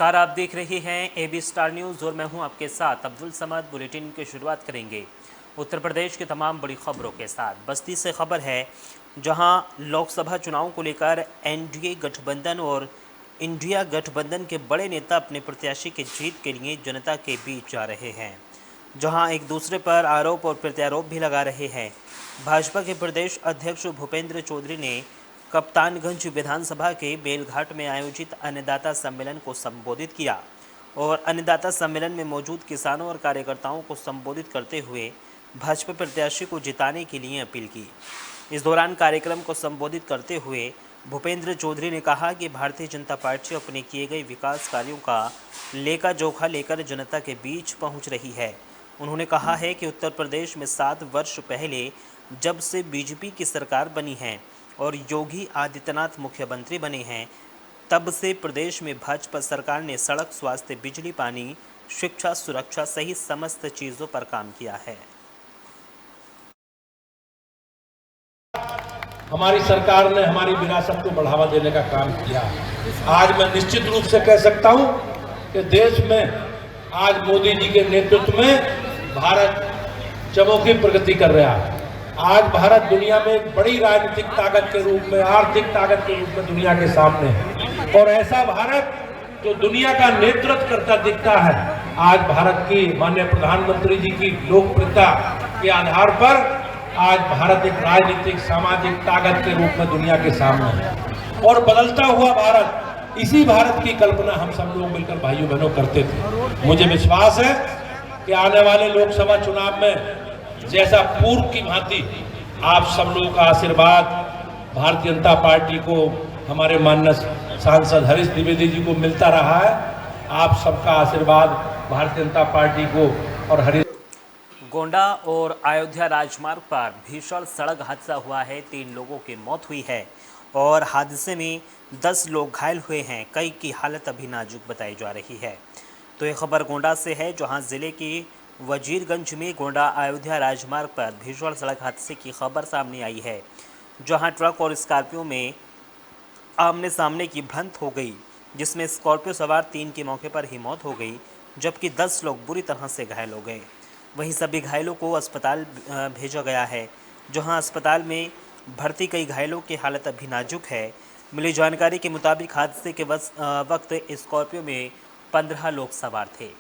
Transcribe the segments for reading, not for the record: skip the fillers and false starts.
नमस्कार, आप देख रहे हैं एबी स्टार न्यूज़ और मैं हूं आपके साथ अब्दुल समद। बुलेटिन की शुरुआत करेंगे उत्तर प्रदेश की तमाम बड़ी खबरों के साथ। बस्ती से खबर है, जहां लोकसभा चुनाव को लेकर एनडीए गठबंधन और इंडिया गठबंधन के बड़े नेता अपने प्रत्याशी की जीत के लिए जनता के बीच जा रहे हैं, जहां एक दूसरे पर आरोप और प्रत्यारोप भी लगा रहे हैं। भाजपा के प्रदेश अध्यक्ष भूपेंद्र चौधरी ने कप्तानगंज विधानसभा के बेलघाट में आयोजित अन्नदाता सम्मेलन को संबोधित किया और अन्नदाता सम्मेलन में मौजूद किसानों और कार्यकर्ताओं को संबोधित करते हुए भाजपा प्रत्याशी को जिताने के लिए अपील की। इस दौरान कार्यक्रम को संबोधित करते हुए भूपेंद्र चौधरी ने कहा कि भारतीय जनता पार्टी अपने किए गए विकास कार्यों का लेखा जोखा लेकर जनता के बीच पहुंच रही है। उन्होंने कहा है कि उत्तर प्रदेश में 7 वर्ष पहले जब से बीजेपी की सरकार बनी है और योगी आदित्यनाथ मुख्यमंत्री बने हैं, तब से प्रदेश में भाजपा सरकार ने सड़क, स्वास्थ्य, बिजली, पानी, शिक्षा, सुरक्षा सहित समस्त चीज़ों पर काम किया है। हमारी सरकार ने हमारी विरासत को बढ़ावा देने का काम किया। आज मैं निश्चित रूप से कह सकता हूं कि देश में आज मोदी जी के नेतृत्व में भारत चमोकी प्रगति कर रहा है। आज भारत दुनिया में एक बड़ी राजनीतिक ताकत के रूप में, आर्थिक ताकत के रूप में दुनिया के सामने है और ऐसा भारत जो दुनिया का नेतृत्व करता दिखता है। आज भारत की माननीय प्रधानमंत्री जी की लोकप्रियता के आधार पर आज भारत एक राजनीतिक सामाजिक ताकत के रूप में दुनिया के सामने है और बदलता हुआ भारत, इसी भारत की कल्पना हम सब लोग मिलकर भाइयों बहनों करते थे। मुझे विश्वास है कि आने वाले लोकसभा चुनाव में जैसा पूर्व की भांति आप सब लोगों का आशीर्वाद भारतीय जनता पार्टी को, हमारे माननीय सांसद हरीश द्विवेदी जी को मिलता रहा है। आप सबका आशीर्वाद भारतीय जनता पार्टी को और हरीश। गोंडा और अयोध्या राजमार्ग पर भीषण सड़क हादसा हुआ है। 3 लोगों की मौत हुई है और हादसे में 10 लोग घायल हुए हैं। कई की हालत अभी नाजुक बताई जा रही है। तो ये खबर गोंडा से है, जहां जिले की वजीरगंज में गोंडा अयोध्या राजमार्ग पर भीषण सड़क हादसे की खबर सामने आई है, जहां ट्रक और स्कॉर्पियो में आमने सामने की भिड़ंत हो गई, जिसमें स्कॉर्पियो सवार 3 की मौके पर ही मौत हो गई, जबकि 10 लोग बुरी तरह से घायल हो गए। वहीं सभी घायलों को अस्पताल भेजा गया है, जहां अस्पताल में भर्ती कई घायलों की हालत अभी नाजुक है। मिली जानकारी के मुताबिक हादसे के वक्त स्कॉर्पियो में 15 लोग सवार थे।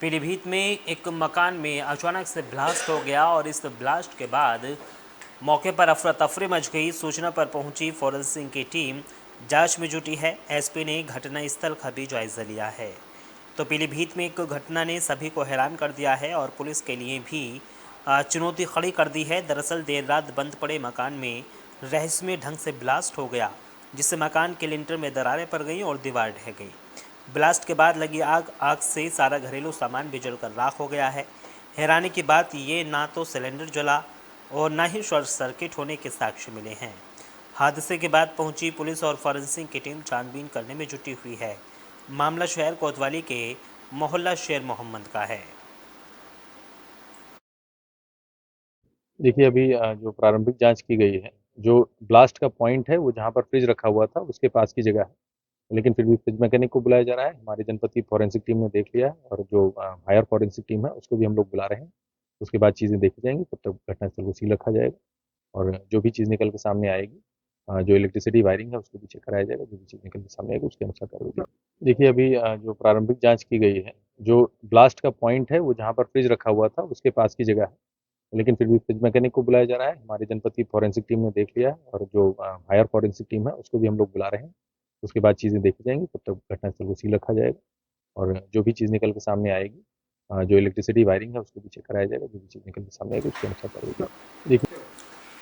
पीलीभीत में एक मकान में अचानक से ब्लास्ट हो गया और इस ब्लास्ट के बाद मौके पर अफरा तफरी मच गई। सूचना पर पहुंची फॉरेंसिक की टीम जांच में जुटी है। एसपी ने घटनास्थल का भी जायजा लिया है। तो पीलीभीत में एक घटना ने सभी को हैरान कर दिया है और पुलिस के लिए भी चुनौती खड़ी कर दी है। दरअसल देर रात बंद पड़े मकान में रहस्यमय ढंग से ब्लास्ट हो गया, जिससे मकान के लिंटर में दरारें पड़ गईं और दीवार ढह गई। ब्लास्ट के बाद लगी आग से सारा घरेलू सामान भी जलकर राख हो गया है। हैरानी की बात ये ना तो सिलेंडर जला और ना ही शॉर्ट सर्किट होने के साक्ष्य मिले हैं। हादसे के बाद पहुंची पुलिस और फॉरेंसिक की टीम छानबीन करने में जुटी हुई है। मामला शहर कोतवाली के मोहल्ला शेर मोहम्मद का है। देखिए, अभी जो प्रारंभिक जांच की गई है, जो ब्लास्ट का पॉइंट है वो जहाँ पर फ्रिज रखा हुआ था उसके पास की जगह है, लेकिन फिर भी फ्रिज मैकेनिक को बुलाया जा रहा है। हमारी जनपद की फॉरेंसिक टीम ने देख लिया है और जो हायर फॉरेंसिक टीम है उसको भी हम लोग बुला रहे हैं। उसके बाद चीज़ें देखी जाएंगी, तब तक घटनास्थल को सील रखा जाएगा और जो भी चीज़ निकल के सामने आएगी, जो इलेक्ट्रिसिटी वायरिंग है उसको भी चेक कराया जाएगा। जो भी चीज़ निकल के सामने आएगी उसके अनुसार कार्रवाई की। देखिए, अभी जो प्रारंभिक जांच की गई है, जो ब्लास्ट का पॉइंट है वो जहाँ पर फ्रिज रखा हुआ था उसके पास की जगह है, लेकिन फिर भी फ्रिज मैकेनिक को बुलाया जा रहा है। हमारी जनपद की फॉरेंसिक टीम ने देख लिया है और जो हायर फॉरेंसिक टीम है उसको भी हम लोग बुला रहे हैं। उसके बाद चीज़ें देखी जाएंगी, तब तक घटनास्थल को सील रखा जाएगा और जो भी चीज़ निकल के सामने आएगी, जो इलेक्ट्रिसिटी वायरिंग है उसको भी चेक कराया जाएगा। जो भी चीज़ निकल के सामने आएगी उसके अनुसार कार्रवाई की। देखिए,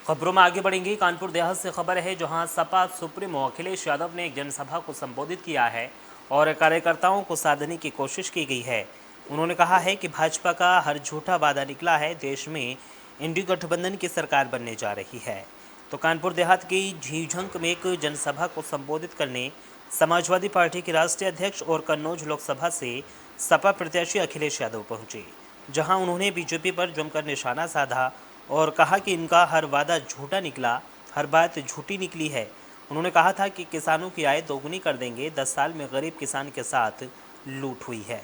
खबरों में आगे बढ़ेंगे। कानपुर देहात से खबर है, जहां सपा सुप्रीमो अखिलेश यादव ने एक जनसभा को संबोधित किया है और कार्यकर्ताओं को साधने की कोशिश की गई है। उन्होंने कहा है कि भाजपा का हर झूठा वादा निकला है। देश में इंडी गठबंधन की सरकार बनने जा रही है। तो कानपुर देहात की झीझंक में एक जनसभा को संबोधित करने समाजवादी पार्टी के राष्ट्रीय अध्यक्ष और कन्नौज लोकसभा से सपा प्रत्याशी अखिलेश यादव पहुंचे। जहां उन्होंने बीजेपी पर जमकर निशाना साधा और कहा कि इनका हर वादा झूठा निकला, हर बात झूठी निकली है। उन्होंने कहा था कि किसानों की आय दोगुनी कर देंगे, 10 साल में गरीब किसान के साथ लूट हुई है।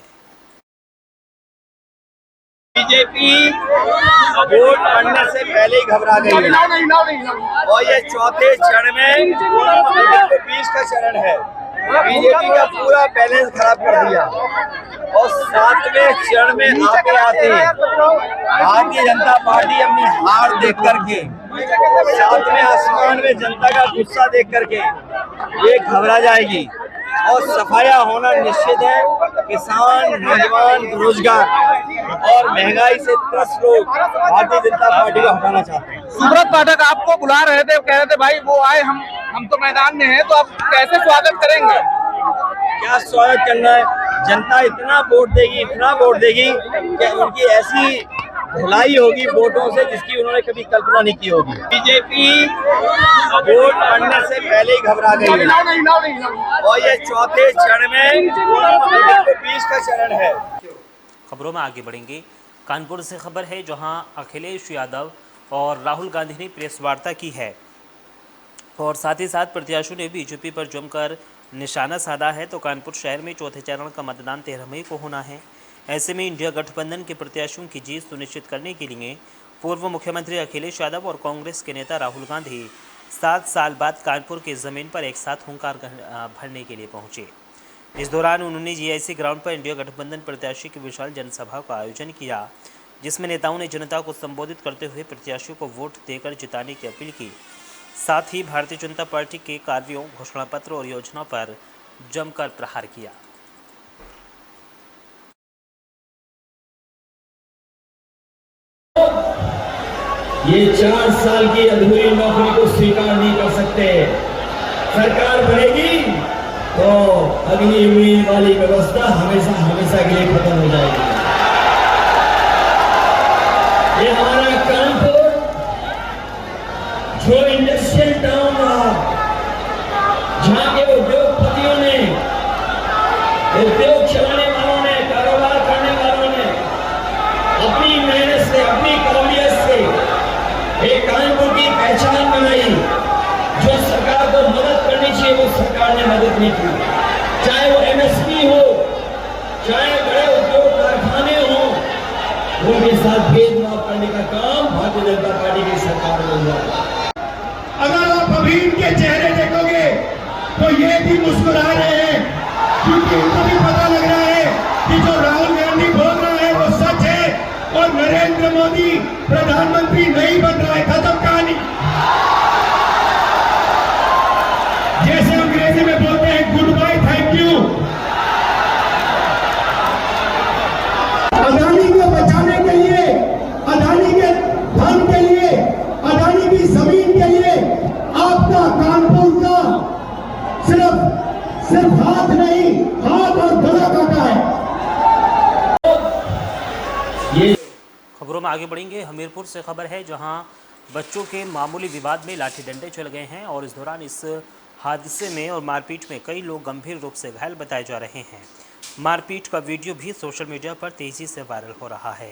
बीजेपी वोट पड़ने से पहले ही घबरा गई है और ये चौथे चरण में 20 का चरण है। बीजेपी का पूरा बैलेंस खराब कर दिया और 7वें चरण में आते आते भारतीय जनता पार्टी अपनी हार देख करके, 7वें आसमान में जनता का गुस्सा देख करके ये घबरा जाएगी और सफाया होना निश्चित है। किसान, नौजवान, बेरोजगार और महंगाई से त्रस्त लोग भारतीय जनता पार्टी को हटाना चाहते हैं। सुब्रत पाठक आपको बुला रहे थे, कह रहे थे भाई वो आए, हम तो मैदान में हैं, तो आप कैसे स्वागत करेंगे? क्या स्वागत करना है? जनता इतना वोट देगी कि उनकी ऐसी धुलाई होगी वोटों से जिसकी उन्होंने कभी कल्पना नहीं की होगी। बीजेपी वोट पड़ने से पहले ही घबरा गई है और ये चौथे चरण में 20 का चरण है। खबरों में आगे बढ़ेंगे। कानपुर से खबर है, जहां अखिलेश यादव और राहुल गांधी ने प्रेस वार्ता की है और साथ ही साथ प्रत्याशियों ने बीजेपी पर जमकर निशाना साधा है। तो कानपुर शहर में चौथे चरण का मतदान 13 मई को होना है। ऐसे में इंडिया गठबंधन के प्रत्याशियों की जीत सुनिश्चित करने के लिए पूर्व मुख्यमंत्री अखिलेश यादव और कांग्रेस के नेता राहुल गांधी 7 साल बाद कानपुर की ज़मीन पर एक साथ हुंकार भरने के लिए पहुंचे। इस दौरान उन्होंने जीआईसी ग्राउंड पर इंडिया गठबंधन प्रत्याशी की विशाल जनसभा का आयोजन किया, जिसमें नेताओं ने जनता को संबोधित करते हुए प्रत्याशियों को वोट देकर जिताने की अपील की। साथ ही भारतीय जनता पार्टी के कार्यों, घोषणा पत्र और योजना पर जमकर प्रहार किया। ये 4 साल की अधूरी नौकरी को स्वीकार नहीं कर सकते। सरकार बनेगी तो अग्निवीर वाली व्यवस्था हमेशा के लिए खत्म हो जाएगी। ये हमारा कानपुर जो इंडस्ट्रियल टाउन रहा, जहां के उद्योगपतियों ने, उद्योग चलाने वालों ने, कारोबार करने वालों ने अपनी मेहनत से, अपनी काबिलियत से एक कानपुर की पहचान बनाई। जो सरकार को मदद करनी चाहिए वो सरकार ने मदद नहीं की, चाहे वो एमएसपी हो, चाहे बड़े उद्योग कारखाने हो, उनके साथ भेदभाव करने का काम भारतीय जनता पार्टी की सरकार में हुआ। अगर आप अभी इनके चेहरे देखोगे तो ये भी मुस्कुरा रहे हैं, क्योंकि इनको भी पता लग रहा है कि जो राहुल गांधी बोल रहा है वो सच है और नरेंद्र मोदी प्रधानमंत्री नहीं बन रहा है। खत्म कहानी। जैसे अंग्रेजी में बोलते हैं goodbye, thank you. Adani को बचाने के लिए, अदानी के धन के लिए, अदानी की जमीन के लिए आपका कानपुर का सिर्फ हाथ नहीं, हाथ और गला काटा है। खबरों में आगे बढ़ेंगे। हमीरपुर से खबर है, जहां बच्चों के मामूली विवाद में लाठी डंडे चल गए हैं और इस दौरान इस हादसे में और मारपीट में कई लोग गंभीर रूप से घायल बताए जा रहे हैं। मारपीट का वीडियो भी सोशल मीडिया पर तेज़ी से वायरल हो रहा है।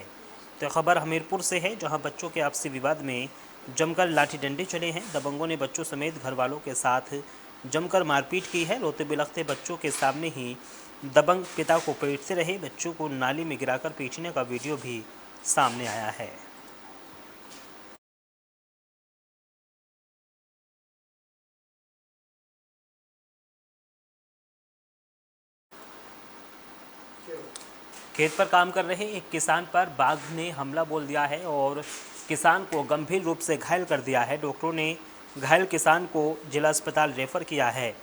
तो खबर हमीरपुर से है, जहां बच्चों के आपसी विवाद में जमकर लाठी डंडे चले हैं। दबंगों ने बच्चों समेत घर वालों के साथ जमकर मारपीट की है। रोते बिलखते बच्चों के सामने ही दबंग पिता को पीटते रहे। बच्चों को नाली में गिराकर पीटने का वीडियो भी सामने आया है। खेत पर काम कर रहे एक किसान पर बाघ ने हमला बोल दिया है और किसान को गंभीर रूप से घायल कर दिया है। डॉक्टरों ने घायल किसान को जिला अस्पताल रेफर किया है।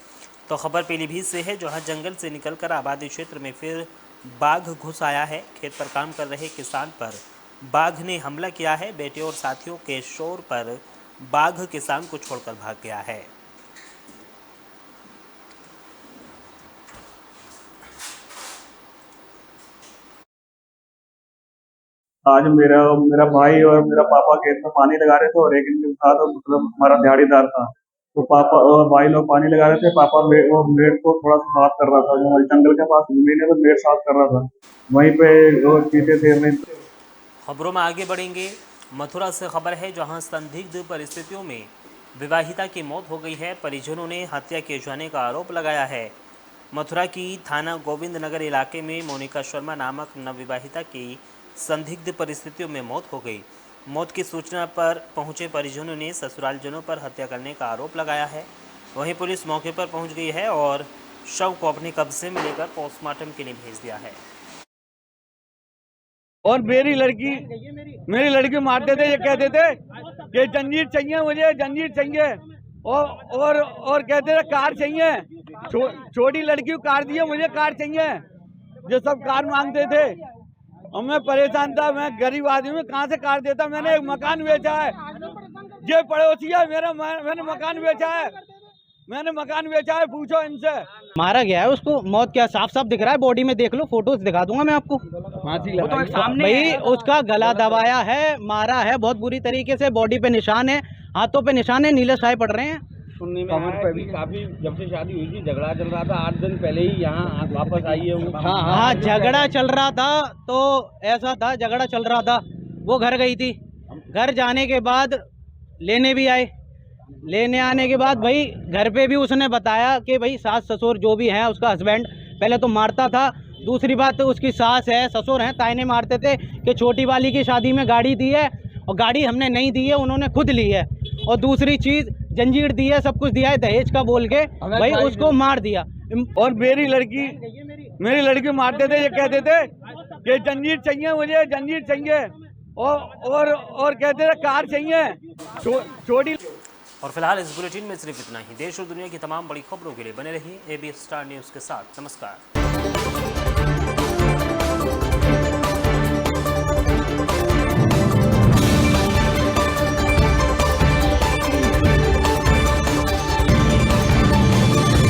तो खबर पीलीभीत से है, जहां जंगल से निकलकर आबादी क्षेत्र में फिर बाघ घुस आया है। खेत पर काम कर रहे किसान पर बाघ ने हमला किया है। बेटे और साथियों के शोर पर बाघ किसान को छोड़कर भाग गया है। आज मेरा भाई और मेरा पापा खेत में पानी लगा रहे थे और एक इनके साथ मतलब हमारा दिहाड़ीदार था, तो पापा और भाई लोग पानी लगा रहे थे। पापा मेड़ को थोड़ा सा साफ कर रहा था, जो हमारे जंगल के पास जमीन है, तो मेड़ साफ कर रहा था। वहीं पे वो चीते थे। खबरों में आगे बढ़ेंगे। मथुरा से खबर है, जहां संदिग्ध परिस्थितियों में विवाहिता की मौत हो गई है। परिजनों ने हत्या किए जाने का आरोप लगाया है। मथुरा की थाना गोविंद नगर इलाके में मोनिका शर्मा नामक नवविवाहिता की संदिग्ध परिस्थितियों में मौत हो गई। मौत की सूचना पर पहुंचे परिजनों ने ससुरालजनों पर हत्या करने का आरोप लगाया है। वहीं पुलिस मौके पर पहुंच गई है और शव को अपने कब्जे में लेकर पोस्टमार्टम के लिए भेज दिया है। और मेरी लड़की मारते थे, ये कहते थे कि जंजीर चाहिए मुझे, जंजीर चाहिए, और कहते थे कार चाहिए, छोटी लड़की को कार दिए, मुझे कार चाहिए, जो सब कार मांगते थे। और मैं परेशान था, मैं गरीब आदमी में कहाँ से कार देता। मैंने एक मकान बेचा है, ये पड़ोसी है मेरा, मैंने मकान बेचा है, पूछो इनसे। मारा गया है उसको, मौत क्या साफ साफ दिख रहा है, बॉडी में देख लो, फोटोज दिखा दूंगा मैं आपको। भाई उसका गला दबाया है, मारा है बहुत बुरी तरीके से, बॉडी पे निशान है, हाथों पे निशान है, नीले साए पड़ रहे हैं। सुनने में कमर पे भी काफी, जब से शादी हुई थी झगड़ा चल रहा था, 8 दिन पहले ही यहाँ वापस आई है। हाँ, झगड़ा चल रहा था, तो ऐसा था, झगड़ा चल रहा था, वो घर गई थी, घर जाने के बाद लेने भी आए, लेने आने के बाद भाई घर पे भी उसने बताया कि भाई सास ससुर जो भी हैं, उसका हस्बैंड पहले तो मारता था, दूसरी बात तो उसकी सास है, ससुर हैं, तायने मारते थे कि छोटी वाली की शादी में गाड़ी दी है और गाड़ी हमने नहीं दी है, उन्होंने खुद ली है, और दूसरी चीज़ जंजीर दी है, सब कुछ दिया है दहेज का बोल के, भाई उसको मार दिया। और मेरी लड़की मारते थे, ये कहते थे कि जंजीर चाहिए मुझे, जंजीर चाहिए, और कहते थे कार चाहिए, छोटी। और फिलहाल इस बुलेटिन में सिर्फ इतना ही। देश और दुनिया की तमाम बड़ी खबरों के लिए बने रहिए AB स्टार न्यूज़ के साथ। नमस्कार।